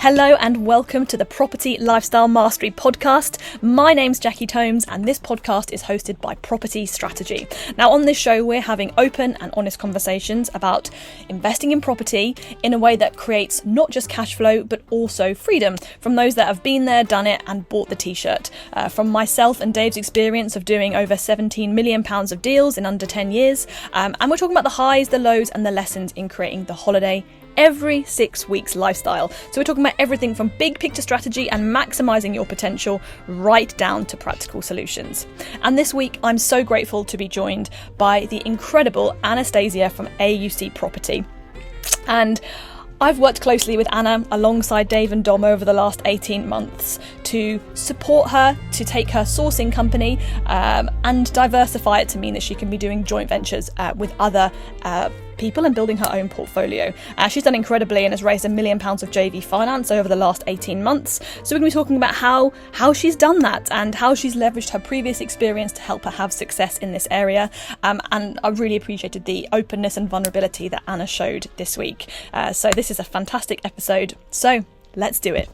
Hello and welcome to the Property Lifestyle Mastery podcast. My name's Jackie Tomes and this podcast is hosted by Property Strategy. Now on this show we're having open and honest conversations about investing in property in a way that creates not just cash flow but also freedom from those that have been there, done it and bought the t-shirt. From myself and Dave's experience of doing over £17 million of deals in under 10 years. And we're talking about the highs, the lows and the lessons in creating the holiday every 6 weeks lifestyle. So we're talking about everything from big picture strategy and maximising your potential right down to practical solutions. And this week I'm so grateful to be joined by the incredible Anastasiya from AUC Property. And I've worked closely with Anna alongside Dave and Dom over the last 18 months to support her, to take her sourcing company and diversify it to mean that she can be doing joint ventures with other people and building her own portfolio. She's done incredibly and has raised £1 million of JV finance over the last 18 months. So we're going to be talking about how she's done that and how she's leveraged her previous experience to help her have success in this area. And I really appreciated the openness and vulnerability that Anna showed this week. So this is a fantastic episode. So let's do it.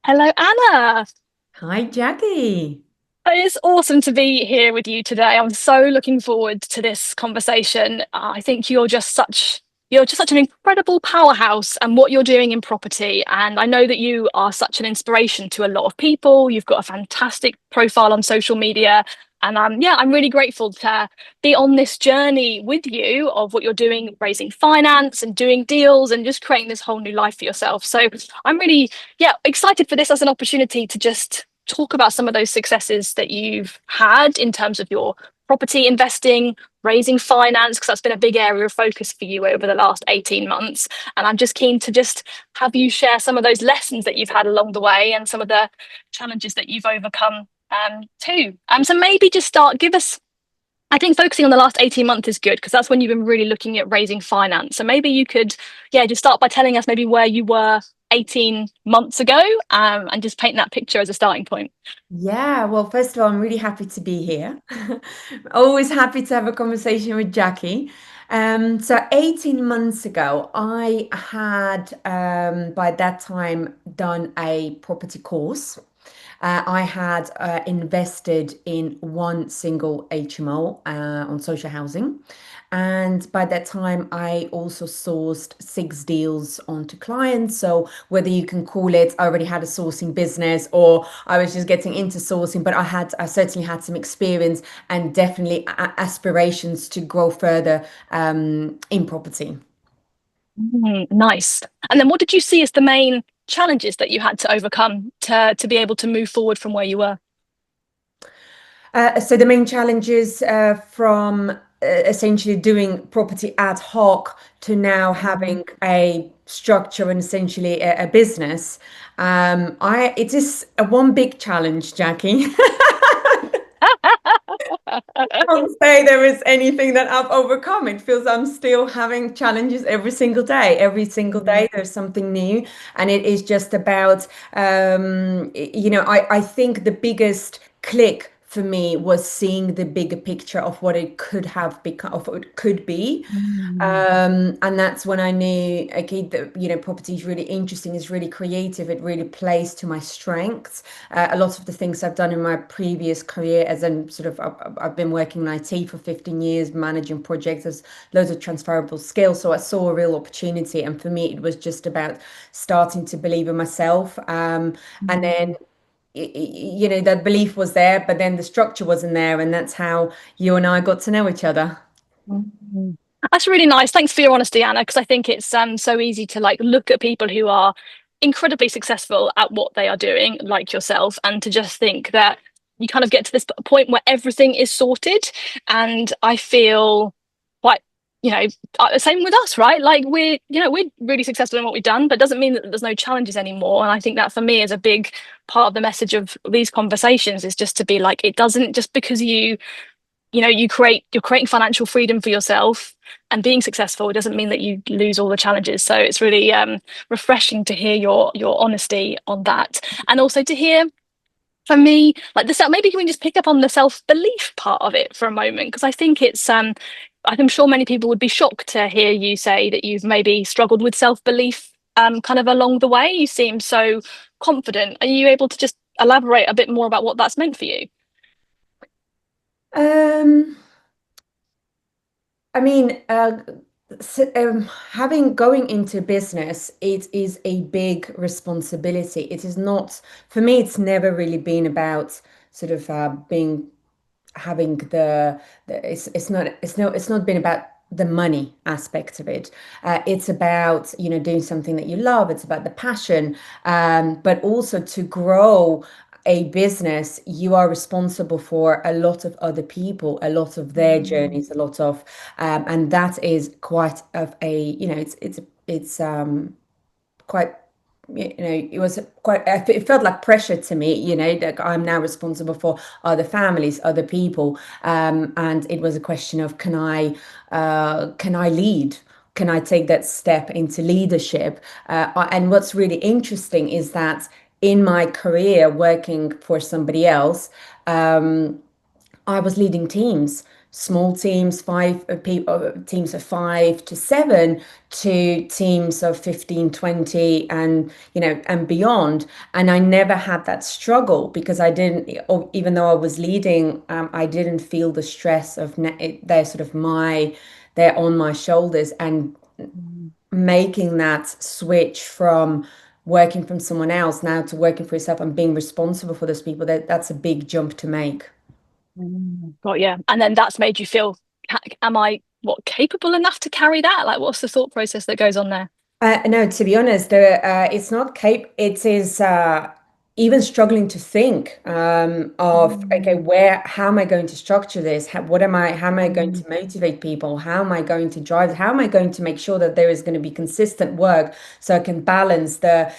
Hello, Anna. Hi, Jackie. It's awesome to be here with you today. I'm so looking forward to this conversation. I think you're just such an incredible powerhouse and what you're doing in property. And I know that you are such an inspiration to a lot of people. You've got a fantastic profile on social media. And I'm really grateful to be on this journey with you of what you're doing, raising finance and doing deals and just creating this whole new life for yourself. So I'm really, excited for this as an opportunity to just talk about some of those successes that you've had in terms of your property investing, raising finance, because that's been a big area of focus for you over the last 18 months. And I'm just keen to just have you share some of those lessons that you've had along the way and some of the challenges that you've overcome too. So maybe just give us, I think focusing on the last 18 months is good because that's when you've been really looking at raising finance. So maybe you could, just start by telling us maybe where you were 18 months ago and just paint that picture as a starting point. Yeah, well, first of all, I'm really happy to be here. Always happy to have a conversation with Jackie. So 18 months ago, I had by that time done a property course. I had invested in one single HMO on social housing. And by that time, I also sourced 6 deals onto clients. So whether you can call it, I already had a sourcing business or I was just getting into sourcing, but I certainly had some experience and definitely aspirations to grow further in property. Nice. And then what did you see as the main challenges that you had to overcome to be able to move forward from where you were? So the main challenges from essentially doing property ad hoc to now having a structure and essentially a business. It is one big challenge, Jackie. I can't say there is anything that I've overcome. It feels I'm still having challenges every single day. Every single day there's something new, and it is just about I think the biggest click for me was seeing the bigger picture of what it could have become, of what it could be. And that's when I knew, okay, that, property is really interesting, it's really creative, it really plays to my strengths. A lot of the things I've done in my previous career, I've been working in IT for 15 years, managing projects, there's loads of transferable skills. So I saw a real opportunity. And for me, it was just about starting to believe in myself. And then that belief was there, but then the structure wasn't there, and that's how you and I got to know each other. That's really nice. Thanks for your honesty, Anna, because I think it's so easy to look at people who are incredibly successful at what they are doing, like yourself, and to just think that you kind of get to this point where everything is sorted. And I feel quite, same with us, right? We're really successful in what we've done, but it doesn't mean that there's no challenges anymore. And I think that for me is a big part of the message of these conversations, is just to be like, it doesn't just because you're creating financial freedom for yourself and being successful, it doesn't mean that you lose all the challenges. So it's really refreshing to hear your honesty on that, and also to hear For me, like the self, maybe can we just pick up on the self-belief part of it for a moment? Because I think I'm sure many people would be shocked to hear you say that you've maybe struggled with self-belief kind of along the way. You seem so confident. Are you able to just elaborate a bit more about what that's meant for you? Um, I mean, having going into business, it is a big responsibility. It is not, for me, it's never really been about sort of being having it's not been about the money aspect of it. It's about doing something that you love. It's about the passion, but also to grow a business, you are responsible for a lot of other people, a lot of their Mm, journeys, a lot of and that is quite of a it's quite it was quite it felt like pressure to me, that I'm now responsible for other families, other people, and it was a question of can I lead, can I take that step into leadership, and what's really interesting is that in my career working for somebody else, I was leading teams, small teams, five people, teams of 5 to 7, to teams of 15, 20, and and beyond. And I never had that struggle because I didn't, even though I was leading, I didn't feel the stress of they're sort of they're on my shoulders, and mm, making that switch from working from someone else now to working for yourself and being responsible for those people, that's a big jump to make. Got yeah. And then that's made you feel, am I what capable enough to carry that? Like, what's the thought process that goes on there? No, to be honest, it's not cape. It is even struggling to think of, okay, Mm, how am I going to structure this? How am I going mm, to motivate people? How am I going to drive? How am I going to make sure that there is going to be consistent work so I can balance the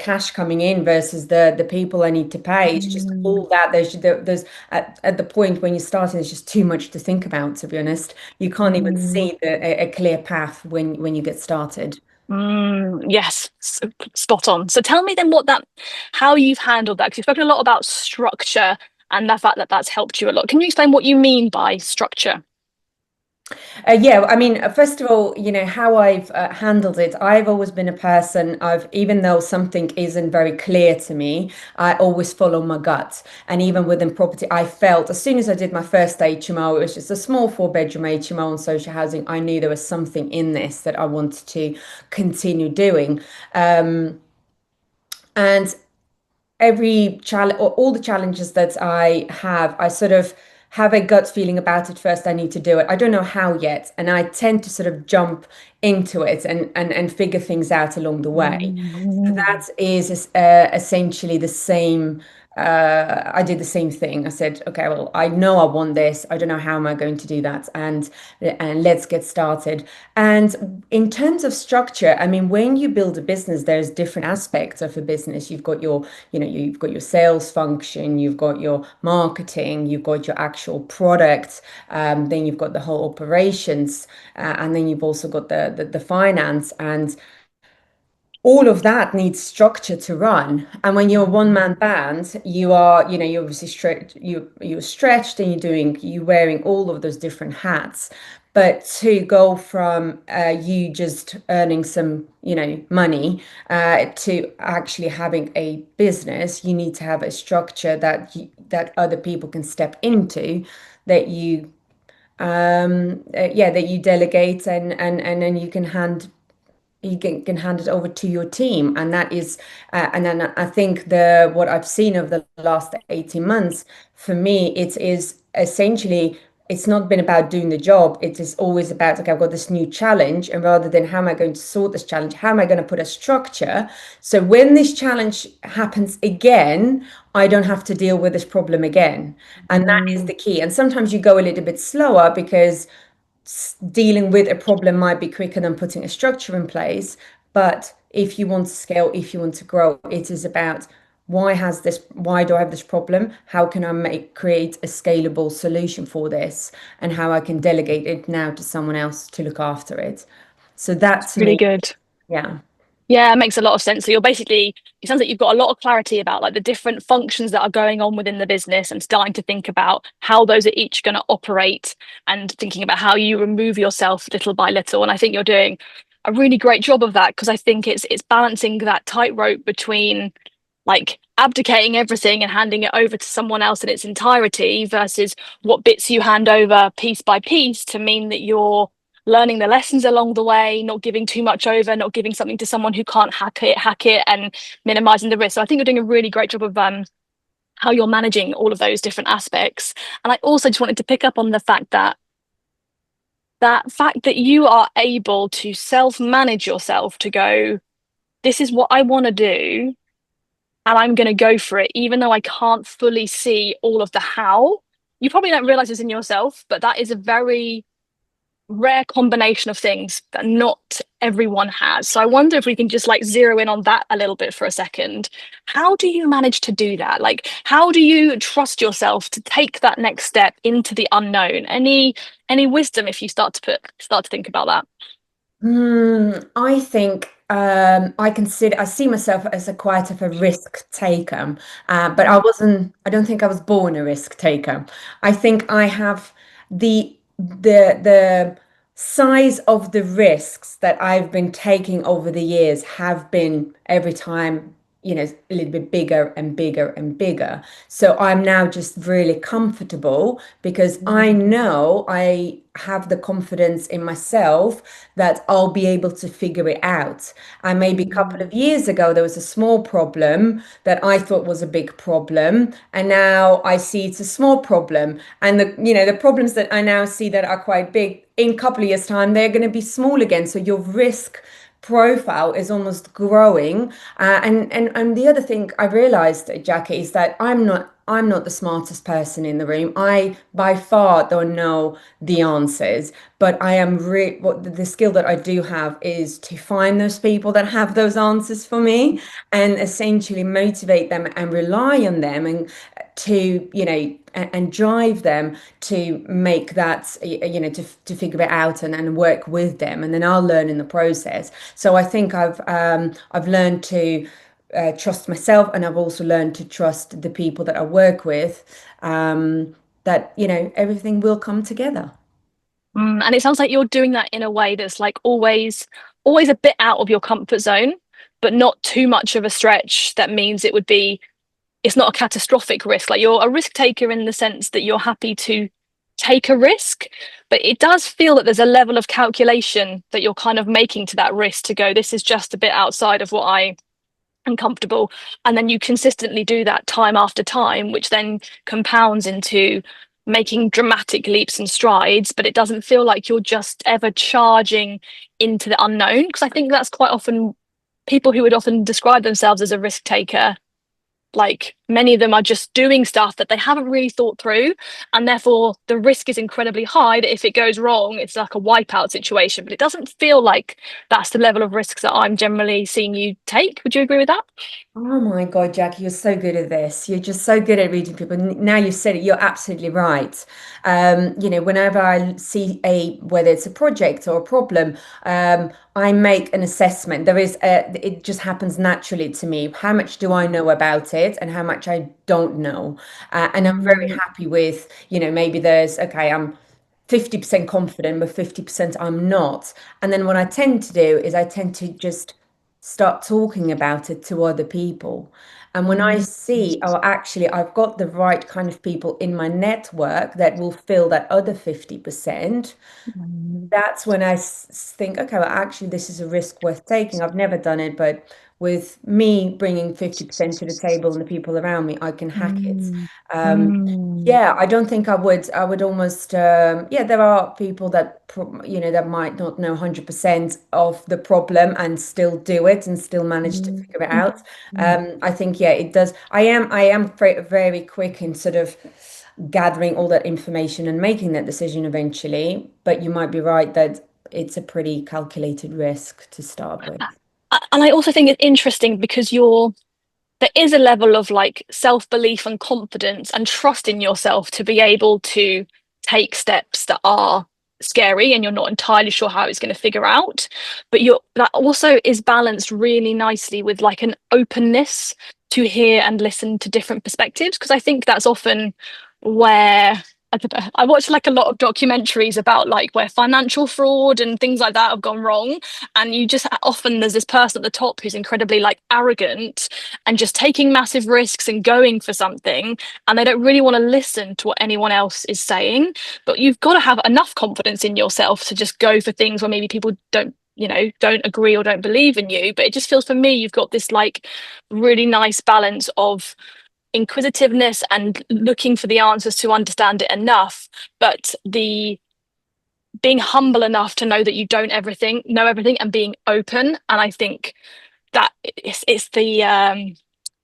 cash coming in versus the people I need to pay? It's just mm, all that. There's at the point when you're starting, there's just too much to think about, to be honest. You can't even mm. see a clear path when you get started. Yes, spot on. So tell me then how you've handled that, because you've spoken a lot about structure and the fact that that's helped you a lot. Can you explain what you mean by structure? Yeah, I mean, first of all, how I've handled it. I've always been a person, even though something isn't very clear to me, I always follow my gut. And even within property, I felt as soon as I did my first HMO, it was just a small 4-bedroom HMO on social housing. I knew there was something in this that I wanted to continue doing. And every challenge, or all the challenges that I have, I sort of have a gut feeling about it first. I need to do it. I don't know how yet, and I tend to sort of jump into it and figure things out along the way. So Mm, that is essentially the same. I did the same thing. I said, okay, well, I know I want this. I don't know how am I going to do that, and let's get started. And in terms of structure, I mean, when you build a business, there's different aspects of a business. You've got your sales function, you've got your marketing, you've got your actual product, then you've got the whole operations, and then you've also got the finance, and all of that needs structure to run. And when you're a one-man band, you're obviously stretched, you're stretched, and you're wearing all of those different hats. But to go from you just earning some, money, to actually having a business, you need to have a structure that other people can step into, that you that you delegate, and then you can hand it over to your team, and that is and then I think the what I've seen over the last 18 months, for me, it is essentially, it's not been about doing the job. It is always about, okay, I've got this new challenge, and rather than how am I going to sort this challenge, how am I going to put a structure so when this challenge happens again, I don't have to deal with this problem again. And that is mm, the key. And sometimes you go a little bit slower because dealing with a problem might be quicker than putting a structure in place. But if you want to scale, if you want to grow, it is about, why do I have this problem? How can I create a scalable solution for this, and how I can delegate it now to someone else to look after it. So that to really me, good. yeah. Yeah, it makes a lot of sense. So you're basically, it sounds like you've got a lot of clarity about like the different functions that are going on within the business and starting to think about how those are each going to operate and thinking about how you remove yourself little by little. And I think you're doing a really great job of that because I think it's balancing that tightrope between like abdicating everything and handing it over to someone else in its entirety versus what bits you hand over piece by piece to mean that you're learning the lessons along the way, not giving too much over, not giving something to someone who can't hack it, and minimizing the risk. So I think you're doing a really great job of how you're managing all of those different aspects. And I also just wanted to pick up on the fact that that you are able to self-manage yourself to go, this is what I want to do, and I'm going to go for it, even though I can't fully see all of the how. You probably don't realize this in yourself, but that is a very rare combination of things that not everyone has. So I wonder if we can just like zero in on that a little bit for a second. How do you manage to do that? Like, how do you trust yourself to take that next step into the unknown? Any wisdom if you start to think about that? I think I see myself as a quite of a risk taker, but Mm, I don't think I was born a risk taker. I think I have the size of the risks that I've been taking over the years have been every time, a little bit bigger and bigger and bigger. So I'm now just really comfortable because I mm, know I have the confidence in myself that I'll be able to figure it out. And maybe a couple mm, of years ago, there was a small problem that I thought was a big problem. And now I see it's a small problem. And the problems that I now see that are quite big, in a couple of years' time, they're going to be small again. So your risk profile is almost growing. And the other thing I realized, Jackie, is that I'm not the smartest person in the room. I by far don't know the answers, but I am what the skill that I do have is to find those people that have those answers for me and essentially motivate them and rely on them and to, and drive them to make that, to figure it out and work with them. And then I'll learn in the process. So I think I've learned to trust myself, and I've also learned to trust the people that I work with, that, everything will come together. And it sounds like you're doing that in a way that's like always a bit out of your comfort zone, but not too much of a stretch that means it's not a catastrophic risk. Like you're a risk taker in the sense that you're happy to take a risk, but it does feel that there's a level of calculation that you're kind of making to that risk to go, this is just a bit outside of what I am comfortable. And then you consistently do that time after time, which then compounds into making dramatic leaps and strides, but it doesn't feel like you're just ever charging into the unknown. Because I think that's quite often people who would often describe themselves as a risk taker, like many of them are just doing stuff that they haven't really thought through, and therefore the risk is incredibly high that if it goes wrong it's like a wipeout situation. But it doesn't feel like that's the level of risks that I'm generally seeing you take. Would you agree with that? Oh my God, Jackie, you're so good at this. You're just so good at reading people. Now you said it, you're absolutely right. Whenever I see whether it's a project or a problem, I make an assessment. It just happens naturally to me. How much do I know about it and how much I don't know? And I'm very Mm, happy with, maybe okay, I'm 50% confident, but 50% I'm not. And then what I tend to do is I tend to just start talking about it to other people. And when I mm, see, oh, actually, I've got the right kind of people in my network that will fill that other 50%, mm, that's when I think, okay, well, actually, this is a risk worth taking. I've never done it, but with me bringing 50% to the table and the people around me, I can hack it. mm, Um, mm, yeah, I don't think I would. I would almost, yeah, there are people that, that might not know 100% of the problem and still do it and still manage to mm, figure it mm, out. mm. I think, yeah, it does. I am very, very quick in sort of gathering all that information and making that decision eventually. But you might be right that it's a pretty calculated risk to start with. And I also think it's interesting because there is a level of like self-belief and confidence and trust in yourself to be able to take steps that are scary and you're not entirely sure how it's going to figure out, but you're that also is balanced really nicely with like an openness to hear and listen to different perspectives, because I think that's often where I don't know, I watch like a lot of documentaries about like where financial fraud and things like that have gone wrong, and you just often there's this person at the top who's incredibly like arrogant and just taking massive risks and going for something, and they don't really want to listen to what anyone else is saying. But you've got to have enough confidence in yourself to just go for things where maybe people don't agree or don't believe in you. But it just feels for me you've got this like really nice balance of inquisitiveness and looking for the answers to understand it enough, but the being humble enough to know that you don't everything know everything, and being open. And I think that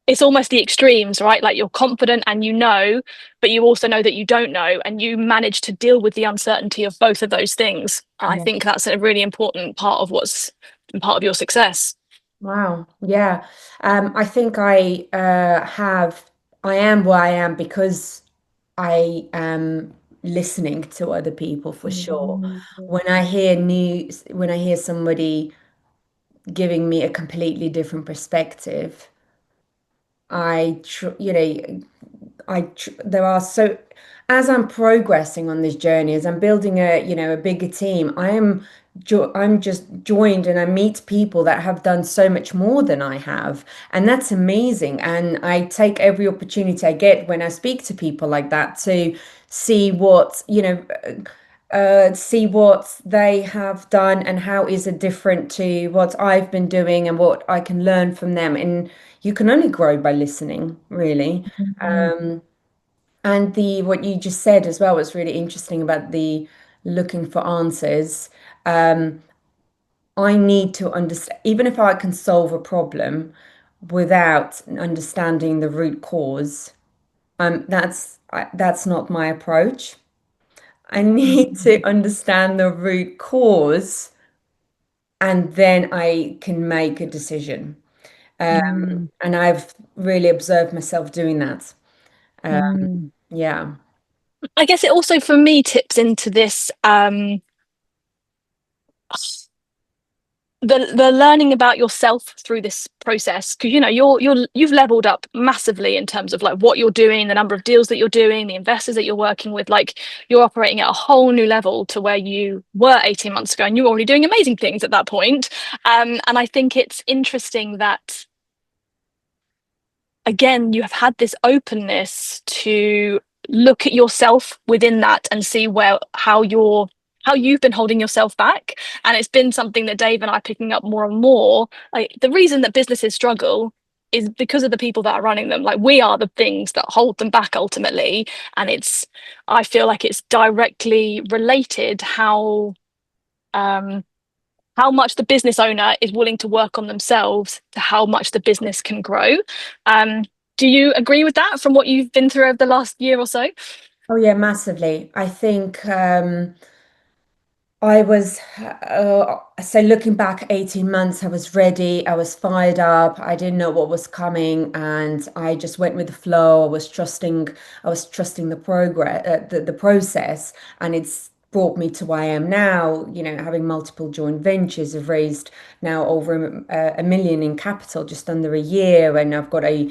it's almost the extremes, right? Like you're confident and you know, but you also know that you don't know, and you manage to deal with the uncertainty of both of those things. And I Yeah. think that's a really important part of what's part of your success. Wow. Yeah. I think I am where I am because I am listening to other people for sure. When I hear somebody giving me a completely different perspective, there are so as I'm progressing on this journey, as I'm building a bigger team, I'm just joined and I meet people that have done so much more than I have, and that's amazing. And I take every opportunity I get when I speak to people like that to see see what they have done and how is it different to what I've been doing and what I can learn from them. And you can only grow by listening, really. Mhm. Um, and the what you just said as well was really interesting about the looking for answers. Um, I need to understand, even if I can solve a problem without understanding the root cause, that's not my approach. I need to understand the root cause and then I can make a decision. Mm. And I've really observed myself doing that. Uh, Mm. yeah. I guess it also for me tips into this the learning about yourself through this process, because you've leveled up massively in terms of like what you're doing, the number of deals that you're doing, the investors that you're working with. Like you're operating at a whole new level to where you were 18 months ago, and you were already doing amazing things at that point. And I think it's interesting that again you have had this openness to look at yourself within that and see where how you've been holding yourself back. And it's been something that Dave and I are picking up more and more. Like the reason that businesses struggle is because of the people that are running them. Like we are the things that hold them back ultimately. And I feel like it's directly related um how much the business owner is willing to work on themselves to how much the business can grow. Um, do you agree with that from what you've been through over the last year or so? Oh yeah, massively. I think I was, so looking back 18 months, I was ready, I was fired up, I didn't know what was coming, and I just went with the flow. I was trusting the progress, the process, and it's brought me to where I am now, having multiple joint ventures. I've raised now over a million in capital just under a year, and I've got a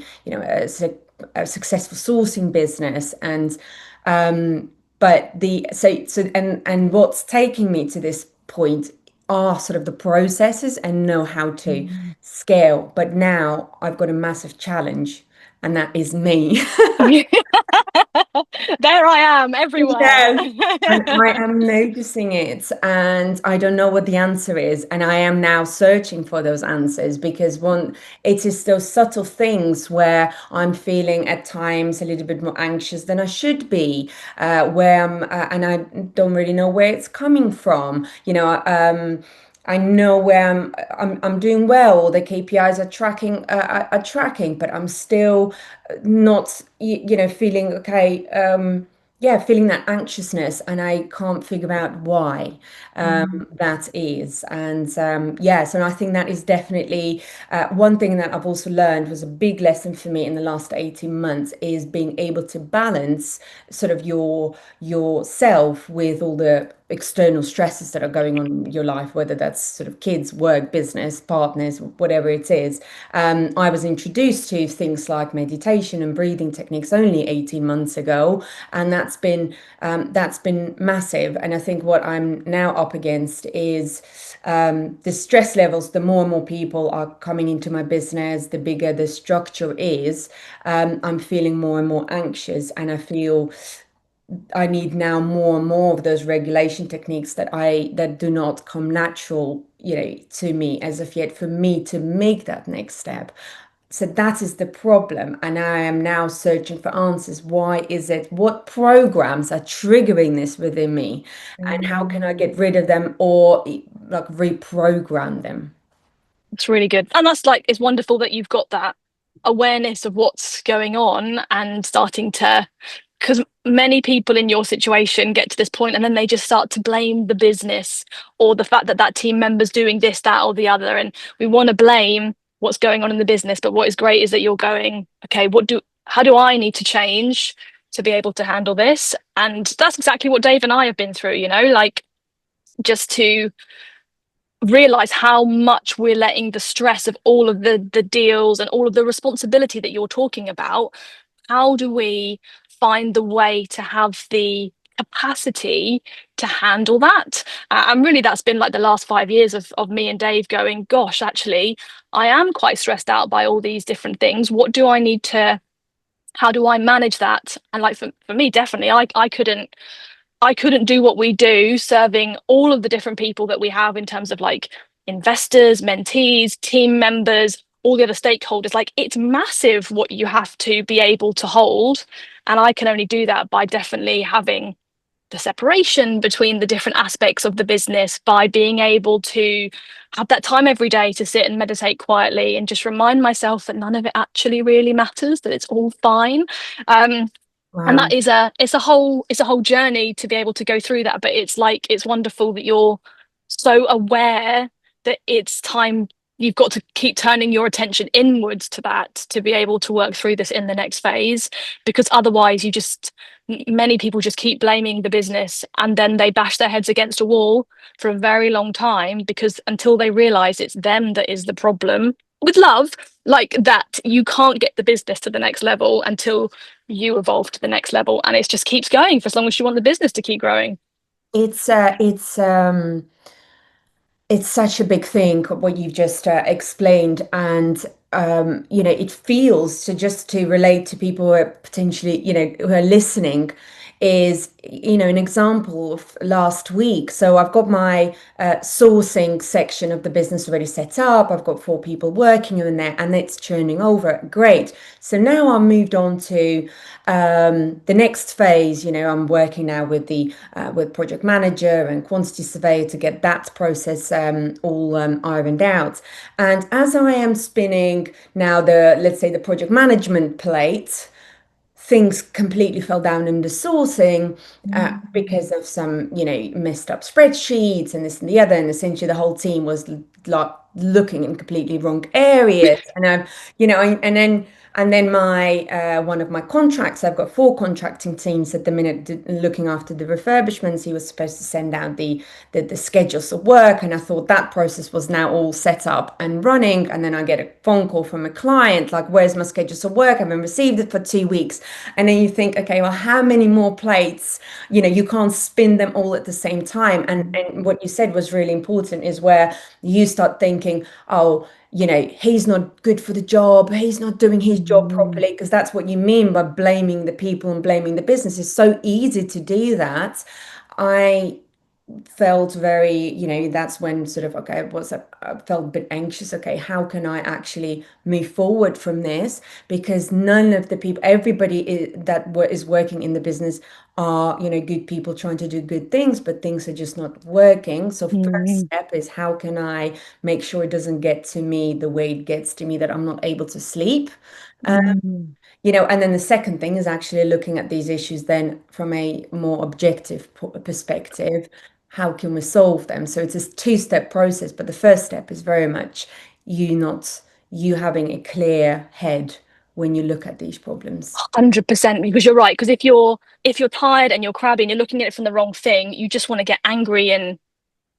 successful sourcing business, and um, but the so and what's taking me to this point are sort of the processes and know how to Mm. scale. But now I've got a massive challenge, and that is me. There I am everywhere. Yes. And I am noticing it, and I don't know what the answer is. And I am now searching for those answers because it is those subtle things where I'm feeling at times a little bit more anxious than I should be, and I don't really know where it's coming from. I know where I'm doing well, or the KPIs are tracking, but I'm still not, feeling okay. Yeah, feeling that anxiousness, and I can't figure out why Mm. that is. And yeah, so I think that is definitely one thing that I've also learned was a big lesson for me in the last 18 months is being able to balance sort of yourself with all the external stresses that are going on in your life, whether that's sort of kids, work, business, partners, whatever it is. I was introduced to things like meditation and breathing techniques only 18 months ago, and that's been massive. And I think what I'm now up against is the stress levels. The more and more people are coming into my business, the bigger the structure is. I'm feeling more and more anxious, and I feel I need now more and more of those regulation techniques that do not come natural, to me as of yet, for me to make that next step. So that is the problem. And I am now searching for answers. Why is it? What programs are triggering this within me? And how can I get rid of them or like reprogram them? It's really good. And that's like, it's wonderful that you've got that awareness of what's going on and starting to, because many people in your situation get to this point and then they just start to blame the business or the fact that that team member's doing this, that, or the other. And we want to blame what's going on in the business. But what is great is that you're going, okay, how do I need to change to be able to handle this? And that's exactly what Dave and I have been through, like just to realize how much we're letting the stress of all of the deals and all of the responsibility that you're talking about. How do we find the way to have the capacity to handle that? And really, that's been like the last 5 years of me and Dave going, gosh, actually, I am quite stressed out by all these different things. What do I need to, how do I manage that? And like for me, definitely, I couldn't do what we do serving all of the different people that we have in terms of like investors, mentees, team members, all the other stakeholders. Like it's massive what you have to be able to hold. And I can only do that by definitely having the separation between the different aspects of the business, by being able to have that time every day to sit and meditate quietly and just remind myself that none of it actually really matters, that it's all fine. And Wow. that is it's a whole journey to be able to go through that, but it's like it's wonderful that you're so aware that it's time. You've got to keep turning your attention inwards to that to be able to work through this in the next phase, because otherwise many people just keep blaming the business and then they bash their heads against a wall for a very long time, because until they realize it's them that is the problem, with love, like that, you can't get the business to the next level until you evolve to the next level, and it just keeps going for as long as you want the business to keep growing. It's uh, it's um it's such a big thing what you've just explained, and it feels to just to relate to people who are potentially, who are listening, is an example of last week. So I've got my sourcing section of the business already set up. I've got 4 people working in there, and it's churning over. Great. So now I'm moved on to the next phase. I'm working now with the with project manager and quantity surveyor to get that process all ironed out. And as I am spinning now let's say the project management plate, things completely fell down in the sourcing because of some, messed up spreadsheets and this and the other. And essentially the whole team was like looking in completely wrong areas. And and then my one of my contracts, I've got 4 contracting teams at the minute looking after the refurbishments. He was supposed to send out the schedules of work, and I thought that process was now all set up and running. And then I get a phone call from a client like, "Where's my schedules of work? I haven't received it for 2 weeks." And then you think, okay, well, how many more plates? You can't spin them all at the same time. And what you said was really important, is where you start thinking, oh, he's not good for the job, he's not doing his job properly, because that's what you mean by blaming the people and blaming the business. It's so easy to do that. I felt very, that's when sort of, okay, I felt a bit anxious. Okay, how can I actually move forward from this? Because none of the people, everybody is working in the business are, good people trying to do good things, but things are just not working. So first Mm, step is, how can I make sure it doesn't get to me the way it gets to me, that I'm not able to sleep? mm, And then the second thing is actually looking at these issues then from a more objective perspective. How can we solve them? So it's a 2-step process, but the first step is very much you having a clear head when you look at these problems. 100%, because you're right. Because if you're tired and you're crabby and you're looking at it from the wrong thing, you just want to get angry and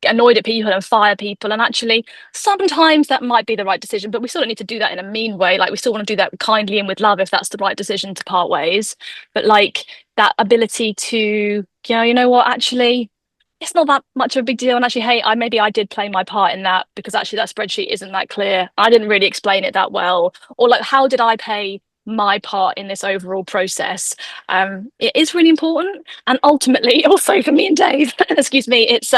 get annoyed at people and fire people. And actually, sometimes that might be the right decision, but we still don't need to do that in a mean way. Like we still want to do that kindly and with love if that's the right decision to part ways. But like that ability to, you know what, actually, it's not that much of a big deal. And actually, hey, I did play my part in that because actually that spreadsheet isn't that clear. I didn't really explain it that well. Or like, how did I play my part in this overall process? It is really important. And ultimately, also for me and Dave, excuse me, it's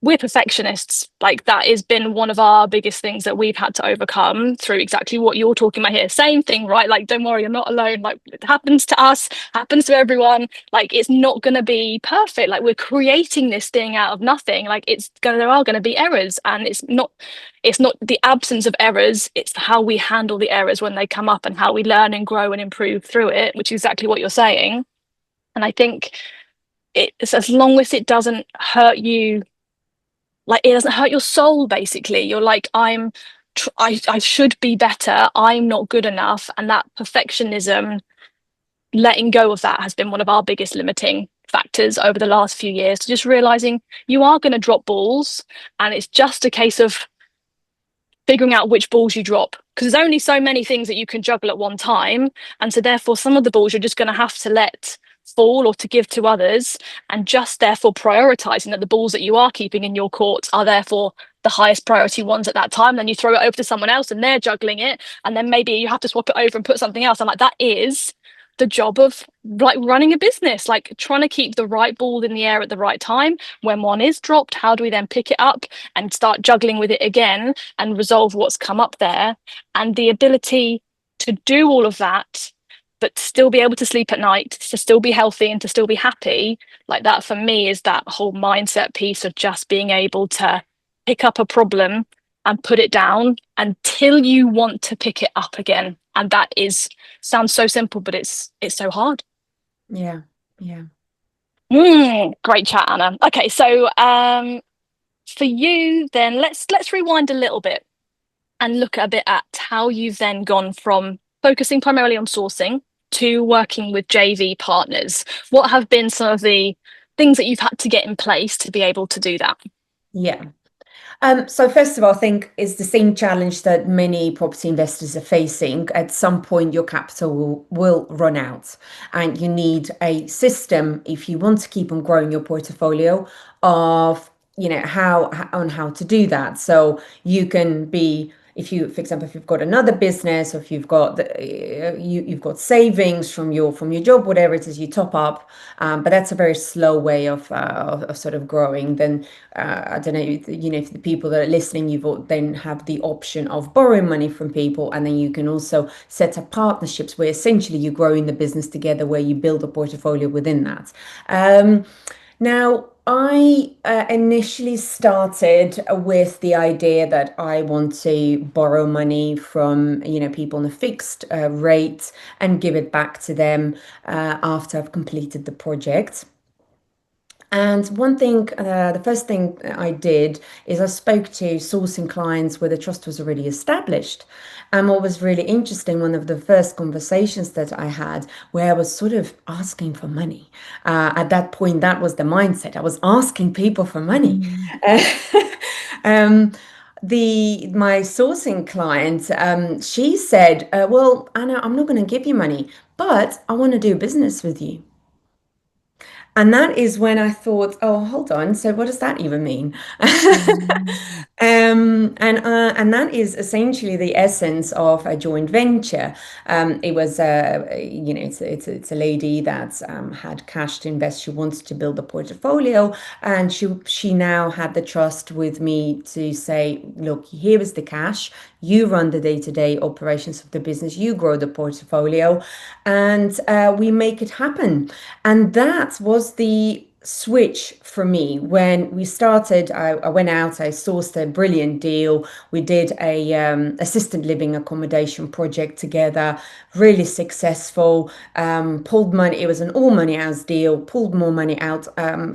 we're perfectionists. Like that has been one of our biggest things that we've had to overcome through exactly what you're talking about here. Same thing, right? Like, don't worry, you're not alone. Like it happens to us, happens to everyone. Like it's not going to be perfect. Like we're creating this thing out of nothing. Like there are going to be errors, and it's not the absence of errors, it's how we handle the errors when they come up and how we learn and grow and improve through it, which is exactly what you're saying. And I think it's as long as it doesn't hurt you, like it doesn't hurt your soul. Basically you're like, I should be better, I'm not good enough. And that perfectionism, letting go of that has been one of our biggest limiting factors over the last few years, just realizing you are going to drop balls, and it's just a case of figuring out which balls you drop, because there's only so many things that you can juggle at one time. And so therefore some of the balls you're just going to have to let fall or to give to others, and just therefore prioritizing that the balls that you are keeping in your court are therefore the highest priority ones at that time. Then you throw it over to someone else and they're juggling it, and then maybe you have to swap it over and put something else. And like that is the job of like running a business, like trying to keep the right ball in the air at the right time. When one is dropped, how do we then pick it up and start juggling with it again and resolve what's come up there? And the ability to do all of that, but still be able to sleep at night, to still be healthy and to still be happy, like that for me is that whole mindset piece of just being able to pick up a problem and put it down until you want to pick it up again. And that is sounds so simple, but it's so hard. Yeah, yeah. Great chat, Anna. Okay, so for you then, let's rewind a little bit and look a bit at how you've then gone from focusing primarily on sourcing to working with JV partners. What have been some of the things that you've had to get in place to be able to do that? Yeah. So first of all, I think it's the same challenge that many property investors are facing. At some point, your capital will run out, and you need a system if you want to keep on growing your portfolio of, how to do that. So you can be, if you, for example, if you've got another business, or if you've got you've got savings from your job, whatever it is, you top up. But that's a very slow way of sort of growing. Then I don't know, if the people that are listening, you then have the option of borrowing money from people, and then you can also set up partnerships where essentially you grow in the business together, where you build a portfolio within that. Now, I initially started with the idea that I want to borrow money from, people on a fixed rate and give it back to them after I've completed the project. And one thing, the first thing I did is I spoke to sourcing clients where the trust was already established. And what was really interesting, one of the first conversations that I had, where I was sort of asking for money. At that point, that was the mindset. I was asking people for money. Mm. um, my sourcing client, she said, "Well, Anna, I'm not going to give you money, but I want to do business with you." And that is when I thought, oh, hold on. So what does that even mean? Mm. And that is essentially the essence of a joint venture. It was, it's a lady that had cash to invest. She wants to build a portfolio, and she now had the trust with me to say, look, here is the cash. You run the day-to-day operations of the business. You grow the portfolio, and we make it happen. And that was the switch for me when we started. I went out, I sourced a brilliant deal. We did a assisted living accommodation project together, really successful. Pulled money, it was an all money out deal, pulled more money out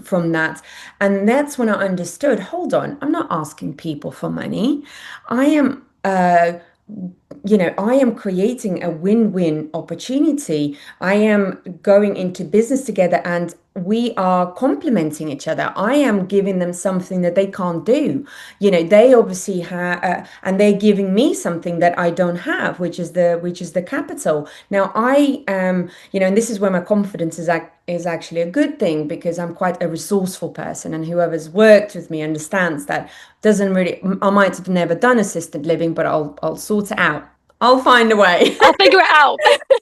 from that. And that's when I understood, hold on, I'm not asking people for money. I am I am creating a win-win opportunity. I am going into business together and we are complementing each other. I am giving them something that they can't do. They obviously have, and they're giving me something that I don't have, which is the capital. Now I am, and this is where my confidence is actually a good thing because I'm quite a resourceful person, and whoever's worked with me understands that doesn't really, I might have never done assisted living, but I'll sort it out. I'll find a way. I'll figure it out.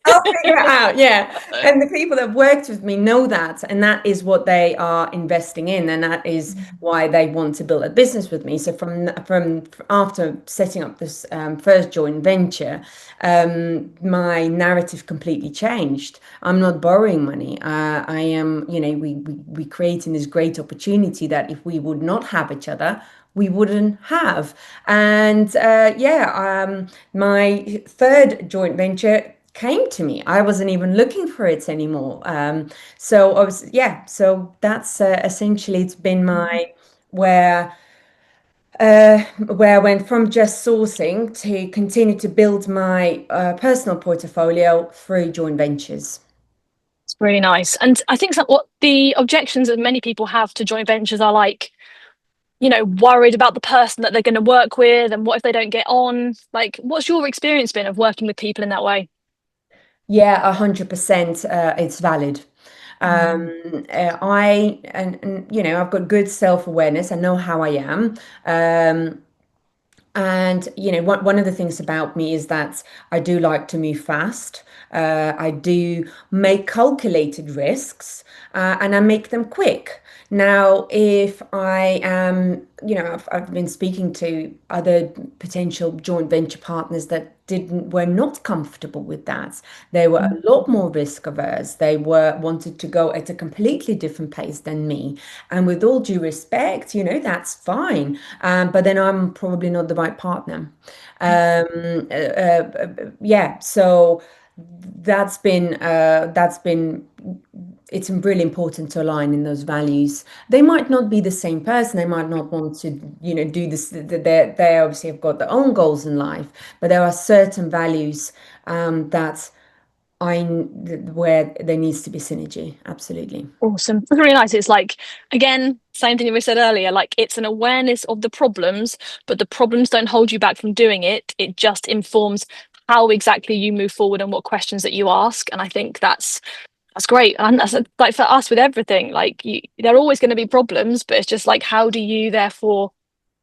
I'll figure it out. Yeah. And the people that have worked with me know that. And that is what they are investing in. And that is why they want to build a business with me. So from after setting up this first joint venture, my narrative completely changed. I'm not borrowing money. I am, we creating this great opportunity that if we would not have each other, we wouldn't have. And my third joint venture came to me. I wasn't even looking for it anymore. So I was, yeah. So that's essentially it's been my where where I went from just sourcing to continue to build my personal portfolio through joint ventures. It's really nice. And I think that what the objections that many people have to joint ventures are like, worried about the person that they're going to work with and what if they don't get on? Like, what's your experience been of working with people in that way? Yeah, 100%. It's valid. Mm. I've got good self-awareness. I know how I am. Um, And one of the things about me is that I do like to move fast. I do make calculated risks, and I make them quick. Now, if I am, I've been speaking to other potential joint venture partners that were not comfortable with that. They were a lot more risk averse. They wanted to go at a completely different pace than me. And with all due respect, that's fine. But then I'm probably not the right partner. Yeah, so that's been it's really important to align in those values. They might not be the same person. They might not want to, do this. They obviously have got their own goals in life, but there are certain values that where there needs to be synergy. Absolutely. Awesome. It's really nice. It's like, again, same thing we said earlier, like it's an awareness of the problems, but the problems don't hold you back from doing it. It just informs how exactly you move forward and what questions that you ask. And I think that's great. And that's like for us with everything, like there are always going to be problems, but it's just like, how do you therefore,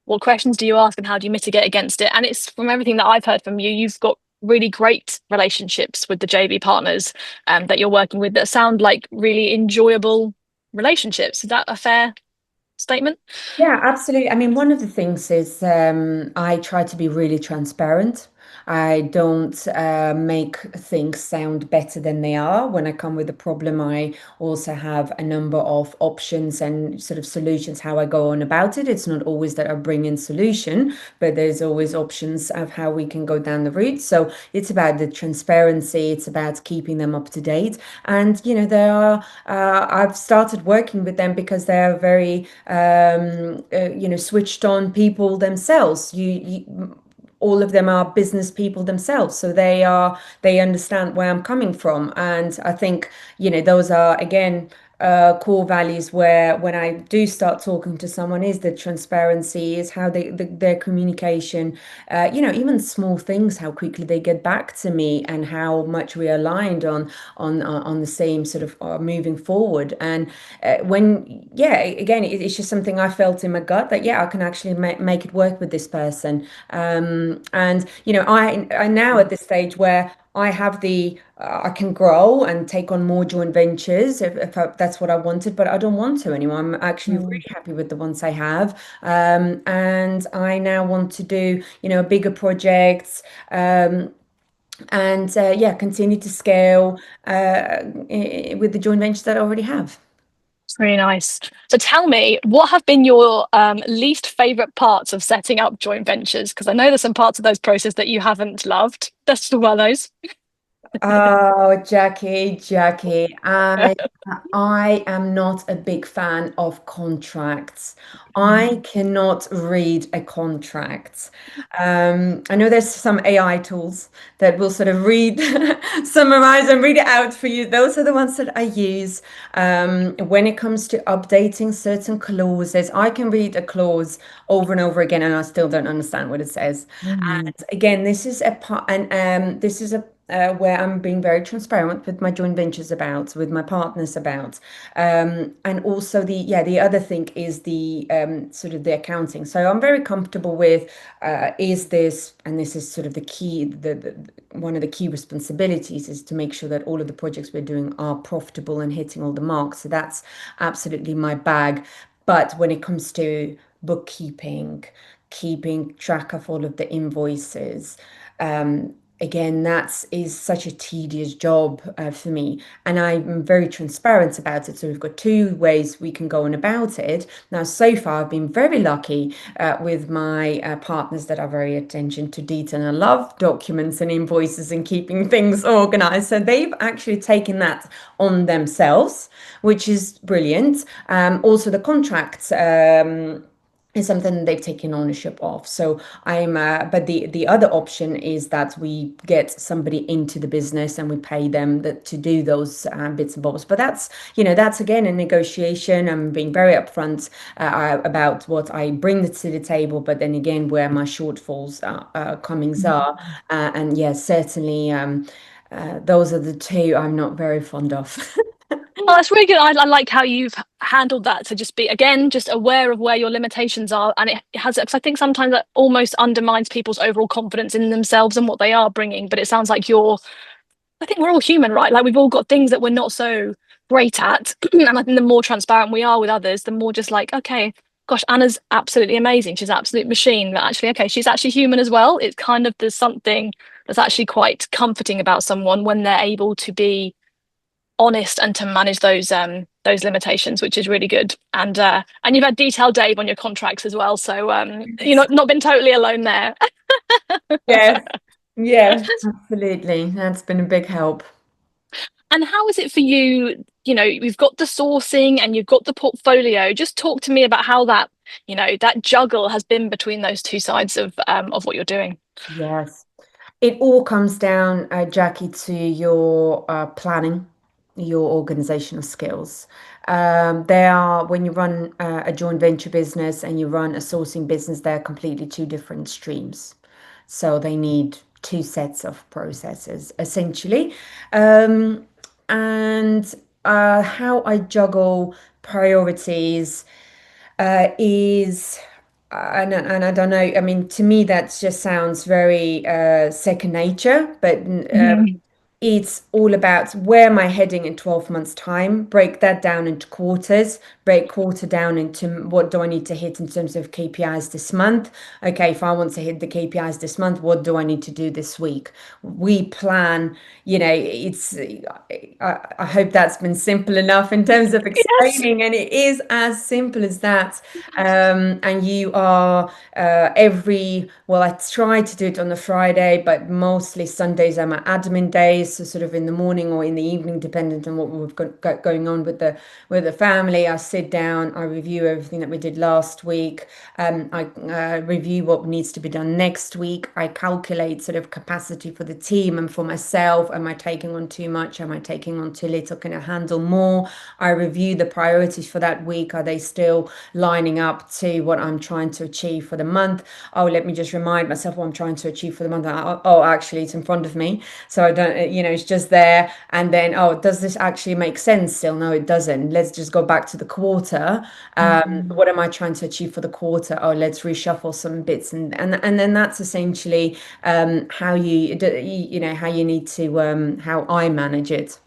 what questions do you ask and how do you mitigate against it? And it's from everything that I've heard from you, you've got really great relationships with the JV partners that you're working with that sound like really enjoyable relationships. Is that a fair statement? Yeah, absolutely. I mean, one of the things is I try to be really transparent. I don't make things sound better than they are. When I come with a problem, I also have a number of options and sort of solutions how I go on about it. It's not always that I bring in solution, but there's always options of how we can go down the route. So it's about the transparency. It's about keeping them up to date. And, there are, I've started working with them because they are very switched on people themselves. All of them are business people themselves, so they understand where I'm coming from, and I think those are again core values where when I do start talking to someone is the transparency, is how their communication, even small things, how quickly they get back to me and how much we are aligned on the same sort of moving forward. And again, it's just something I felt in my gut that I can actually make it work with this person. And I now at this stage where I have I can grow and take on more joint ventures if that's what I wanted, but I don't want to anymore. I'm actually Mm. really happy with the ones I have. And I now want to do, bigger projects, and continue to scale with the joint ventures that I already have. It's really nice. So tell me, what have been your least favorite parts of setting up joint ventures? Because I know there's some parts of those process that you haven't loved. That's one of those. Oh, Jackie, I am not a big fan of contracts. I Mm. cannot read a contract. I know there's some AI tools that will sort of read, summarize and read it out for you. Those are the ones that I use. When it comes to updating certain clauses, I can read a clause over and over again and I still don't understand what it says. Mm. And again, this is a part, and this is a where I'm being very transparent with my joint ventures about, with my partners about, and also the other thing is the sort of the accounting. So I'm very comfortable with is this, and this is sort of the key, one of the key responsibilities is to make sure that all of the projects we're doing are profitable and hitting all the marks. So that's absolutely my bag. But when it comes to bookkeeping, keeping track of all of the invoices. Again, that is such a tedious job for me, and I'm very transparent about it. So we've got two ways we can go on about it. Now, so far, I've been very lucky with my partners that are very attention to detail, and I love documents and invoices and keeping things organized. So they've actually taken that on themselves, which is brilliant. Also, the contracts. Is something they've taken ownership of. So but the other option is that we get somebody into the business and we pay them to do those bits and bobs. But that's again a negotiation. I'm being very upfront about what I bring to the table, but then again where my shortfalls comings are. And yes, certainly those are the two I'm not very fond of. Oh, that's really good. I like how you've handled that to just be, again, just aware of where your limitations are. And it has, because I think sometimes that almost undermines people's overall confidence in themselves and what they are bringing. But it sounds like I think we're all human, right? Like we've all got things that we're not so great at. And I think the more transparent we are with others, the more just like, okay, gosh, Anna's absolutely amazing. She's an absolute machine. But actually, okay, she's actually human as well. It's kind of, there's something that's actually quite comforting about someone when they're able to be honest and to manage those limitations, which is really good. And you've had detailed Dave on your contracts as well, so you're not been totally alone there. Yes, yes, absolutely. That's been a big help. And how is it for you? You know, you've got the sourcing and you've got the portfolio. Just talk to me about how that, that juggle has been between those two sides of what you're doing. Yes. It all comes down, Jackie, to your planning, your organizational skills. They are, when you run a joint venture business and you run a sourcing business, they're completely two different streams. So they need two sets of processes, essentially. Um, and how I juggle priorities is and I don't know. I mean, to me, that just sounds very second nature, but Mhm. it's all about where am I heading in 12 months' time, break that down into quarters, break quarter down into what do I need to hit in terms of KPIs this month. Okay, if I want to hit the KPIs this month, what do I need to do this week? We plan, I hope that's been simple enough in terms of Yes. explaining, and it is as simple as that. And you are well, I try to do it on a Friday, but mostly Sundays are my admin days. So sort of in the morning or in the evening, dependent on what we've got going on with the family. I sit down, I review everything that we did last week. I review what needs to be done next week. I calculate sort of capacity for the team and for myself. Am I taking on too much? Am I taking on too little? Can I handle more? I review the priorities for that week. Are they still lining up to what I'm trying to achieve for the month? Oh, let me just remind myself what I'm trying to achieve for the month. Oh, actually, it's in front of me. So I don't, it's just there. And then, oh, does this actually make sense still? No, it doesn't. Let's just go back to the quarter. Mhm. What am I trying to achieve for the quarter? Oh, let's reshuffle some bits. And then that's essentially how how you need to, how I manage it.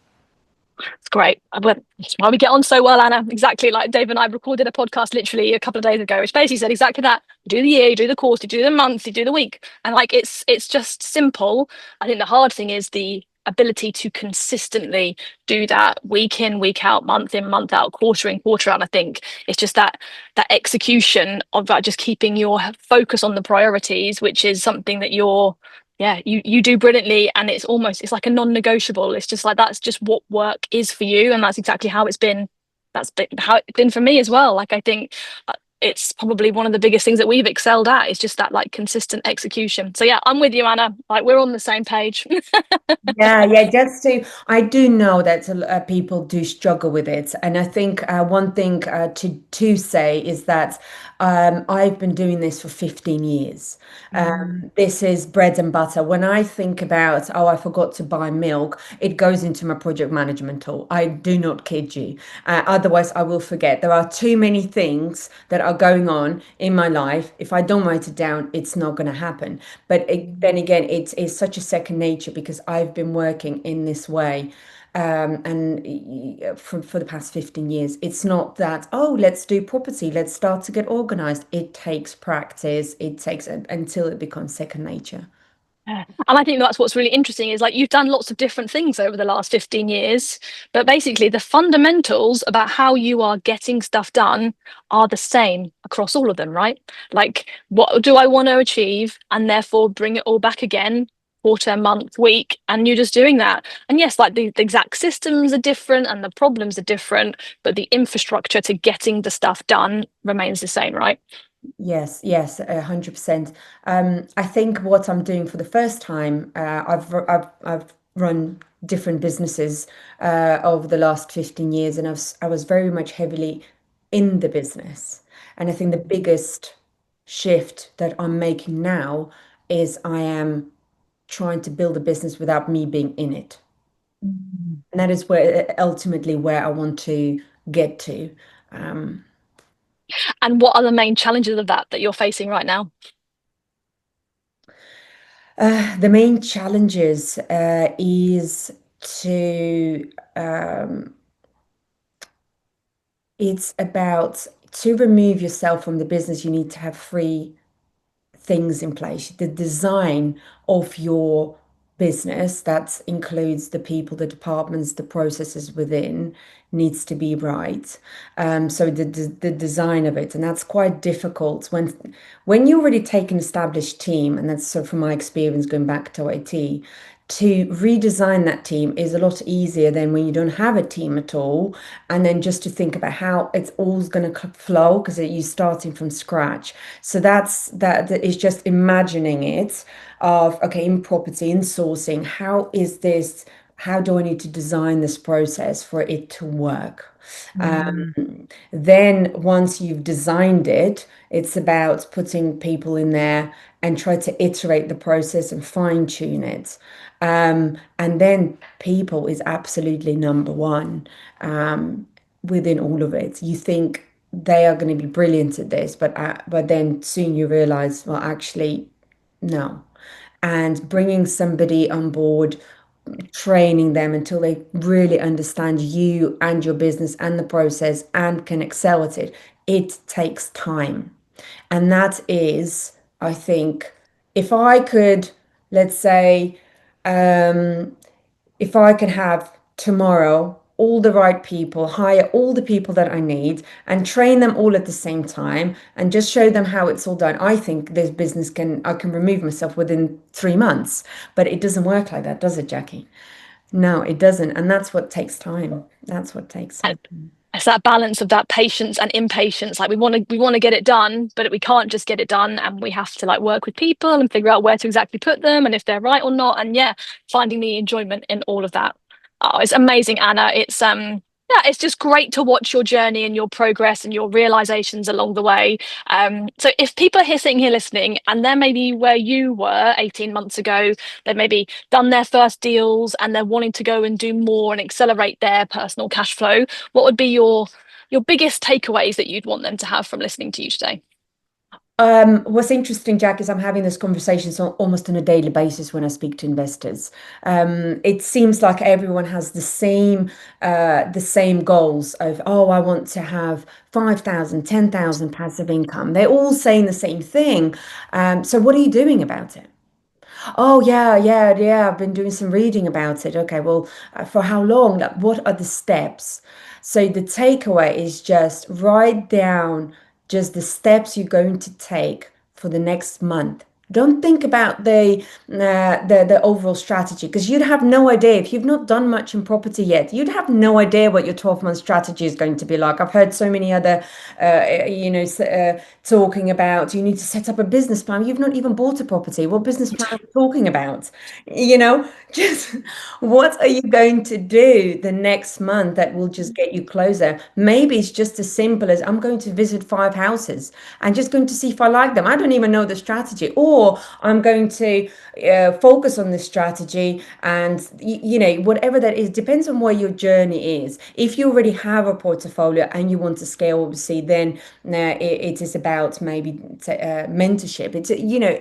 It's great. That's why we get on so well, Anna. Exactly, like Dave and I recorded a podcast literally a couple of days ago, which basically said exactly that. You do the year, you do the course, you do the month, you do the week, and like it's just simple. I think the hard thing is the ability to consistently do that week in, week out, month in, month out, quarter in, quarter out. And I think it's just that execution of that, just keeping your focus on the priorities, which is something that you're Yeah, you do brilliantly, and it's like a non-negotiable. It's just like that's just what work is for you, and that's exactly how it's been. That's been how it's been for me as well. Like I think it's probably one of the biggest things that we've excelled at is just that like consistent execution. So yeah, I'm with you, Anna. Like we're on the same page. Yeah, yeah, just to, I do know that people do struggle with it. And I think one thing to say is that I've been doing this for 15 years. Mm. This is bread and butter. When I think about, oh, I forgot to buy milk, it goes into my project management tool. I do not kid you. Otherwise, I will forget. There are too many things that are going on in my life. If I don't write it down, it's not going to happen. But then again, it's such a second nature because I've been working in this way. And for the past 15 years, it's not that, oh, let's do property, let's start to get organized. It takes practice, it takes until it becomes second nature. Yeah. And I think that's what's really interesting is like you've done lots of different things over the last 15 years, but basically the fundamentals about how you are getting stuff done are the same across all of them, right? Like, what do I want to achieve? And therefore bring it all back again, quarter, month, week, and you're just doing that. And yes, like the exact systems are different and the problems are different, but the infrastructure to getting the stuff done remains the same, right? Yes, yes, 100%. I think what I'm doing for the first time, I've run different businesses over the last 15 years, and I was very much heavily in the business. And I think the biggest shift that I'm making now is I am trying to build a business without me being in it. Mm. And that is where ultimately where I want to get to. Um, And what are the main challenges of that you're facing right now? The main challenges is to it's about to remove yourself from the business, you need to have three things in place. The design of your business, that includes the people, the departments, the processes within, needs to be right. So the design of it, and that's quite difficult when you already take an established team, and that's so from my experience going back to IT. To redesign that team is a lot easier than when you don't have a team at all, and then just to think about how it's all going to flow because you're starting from scratch. So that is just imagining it of, okay, in property, in sourcing, how do I need to design this process for it to work? Mm. Then once you've designed it, it's about putting people in there and try to iterate the process and fine tune it. And then people is absolutely number one within all of it. You think they are going to be brilliant at this, but then soon you realize, well, actually, no. And bringing somebody on board, training them until they really understand you and your business and the process and can excel at it, it takes time. And that is, I think, if I could, let's say, um, if I can have tomorrow all the right people, hire all the people that I need and train them all at the same time and just show them how it's all done, I think this business I can remove myself within 3 months. But it doesn't work like that, does it, Jackie? No, it doesn't. And that's what takes time. That's what takes time. It's that balance of that patience and impatience. Like we want to get it done, but we can't just get it done, and we have to like work with people and figure out where to exactly put them and if they're right or not. And yeah, finding the enjoyment in all of that. Oh, it's amazing, Anna. It's yeah, it's just great to watch your journey and your progress and your realizations along the way. So if people are here sitting here listening and they're maybe where you were 18 months ago, they've maybe done their first deals and they're wanting to go and do more and accelerate their personal cash flow, what would be your biggest takeaways that you'd want them to have from listening to you today? What's interesting, Jack, is I'm having this conversation almost on a daily basis when I speak to investors. It seems like everyone has the same goals of, oh, I want to have 5,000, 10,000 passive income. They're all saying the same thing. So what are you doing about it? Oh, yeah, yeah, yeah. I've been doing some reading about it. Okay, well, for how long? Like, what are the steps? So the takeaway is just write down just the steps you're going to take for the next month. Don't think about the overall strategy, because you'd have no idea if you've not done much in property yet. You'd have no idea what your 12-month strategy is going to be like. I've heard so many other, talking about you need to set up a business plan. You've not even bought a property. What business plan are you talking about? Just what are you going to do the next month that will just get you closer? Maybe it's just as simple as I'm going to visit 5 houses and just going to see if I like them. I don't even know the strategy, or I'm going to focus on this strategy, and whatever that is depends on where your journey is. If you already have a portfolio and you want to scale, obviously, then it is about maybe mentorship. It's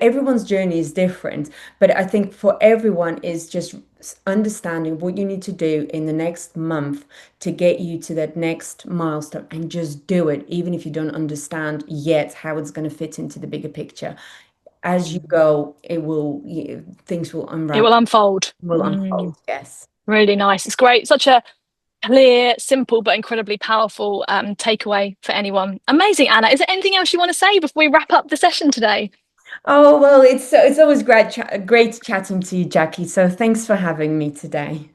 everyone's journey is different, but I think for everyone is just understanding what you need to do in the next month to get you to that next milestone, and just do it, even if you don't understand yet how it's going to fit into the bigger picture. As you go, things will It unravel, will unfold. will unfold. Yes. Really nice. It's great. Such a clear, simple, but incredibly powerful takeaway for anyone. Amazing, Anna. Is there anything else you want to say before we wrap up the session today? Oh, well, it's always great chatting to you, Jackie. So thanks for having me today.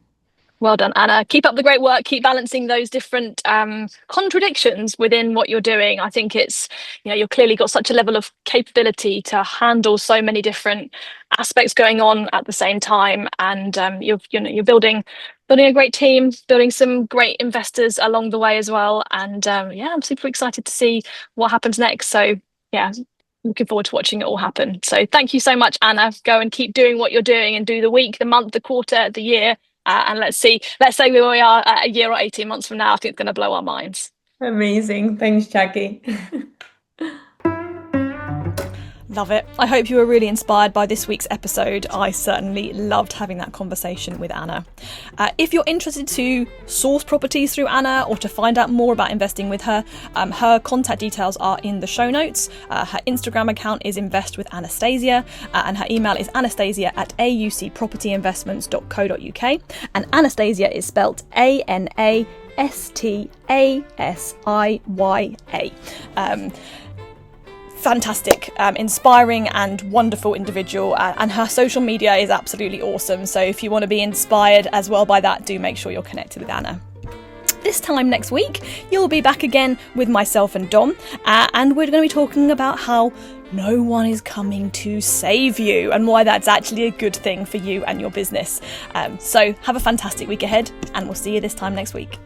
Well done, Anna. Keep up the great work. Keep balancing those different contradictions within what you're doing. I think it's, you've clearly got such a level of capability to handle so many different aspects going on at the same time. And you're building a great team, building some great investors along the way as well. And I'm super excited to see what happens next. So yeah, looking forward to watching it all happen. So thank you so much, Anna. Go and keep doing what you're doing, and do the week, the month, the quarter, the year. And let's say where we are a year or 18 months from now. I think it's going to blow our minds. Amazing. Thanks, Jackie. Love it. I hope you were really inspired by this week's episode. I certainly loved having that conversation with Anna. If you're interested to source properties through Anna, or to find out more about investing with her, her contact details are in the show notes. Her Instagram account is Invest with Anastasiya, and her email is anastasia@aucpropertyinvestments.co.uk. And Anastasiya is spelt Anastasiya. Fantastic, inspiring and wonderful individual, and her social media is absolutely awesome. So if you want to be inspired as well by that, do make sure you're connected with Anna. This time next week, you'll be back again with myself and Dom, and we're going to be talking about how no one is coming to save you, and why that's actually a good thing for you and your business. So have a fantastic week ahead, and we'll see you this time next week.